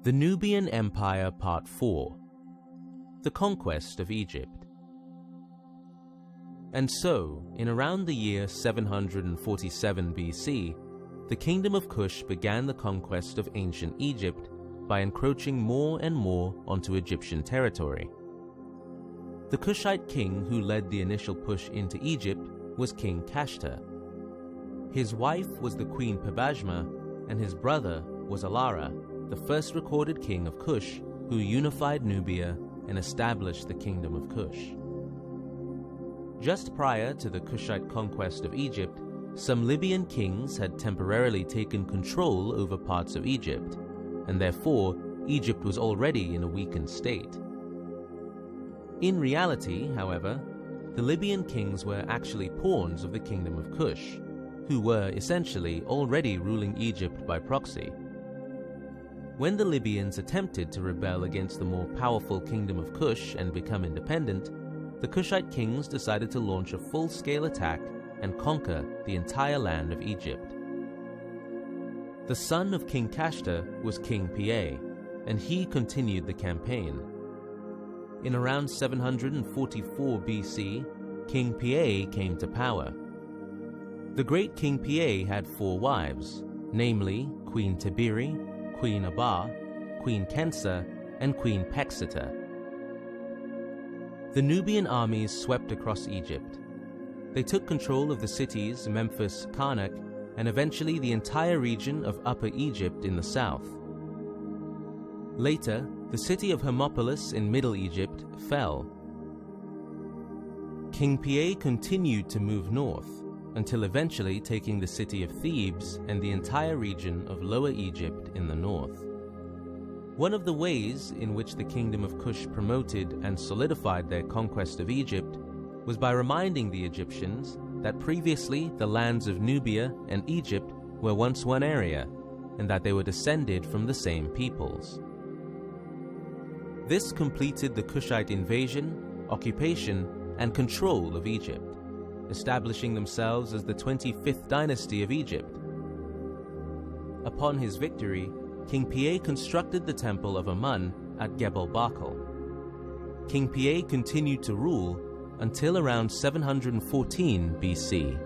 The Nubian Empire Part 4: The Conquest of Egypt. And so, in around the year 747 BC, the Kingdom of Kush began the conquest of ancient Egypt by encroaching more and more onto Egyptian territory. The Kushite king who led the initial push into Egypt was King Kashta. His wife was the Queen Pabashma, and his brother was Alara, the first recorded king of Kush, who unified Nubia and established the Kingdom of Kush. Just prior to the Kushite conquest of Egypt, some Libyan kings had temporarily taken control over parts of Egypt, and therefore Egypt was already in a weakened state. In reality, however, the Libyan kings were actually pawns of the Kingdom of Kush, who were essentially already ruling Egypt by proxy. When the Libyans attempted to rebel against the more powerful Kingdom of Kush and become independent, the Kushite kings decided to launch a full-scale attack and conquer the entire land of Egypt. The son of King Kashta was King Piye, and he continued the campaign. In around 744 BC, King Piye came to power. The great King Piye had 4 wives, namely Queen Tiberi, Queen Aba, Queen Kensa, and Queen Pexita. The Nubian armies swept across Egypt. They took control of the cities Memphis, Karnak, and eventually the entire region of Upper Egypt in the south. Later, the city of Hermopolis in Middle Egypt fell. King Piye continued to move north, until eventually taking the city of Thebes and the entire region of Lower Egypt in the north. One of the ways in which the Kingdom of Kush promoted and solidified their conquest of Egypt was by reminding the Egyptians that previously the lands of Nubia and Egypt were once one area, and that they were descended from the same peoples. This completed the Kushite invasion, occupation, and control of Egypt, establishing themselves as the 25th dynasty of Egypt. Upon his victory, King Piye constructed the temple of Amun at Gebel Barkal. King Piye continued to rule until around 714 BC.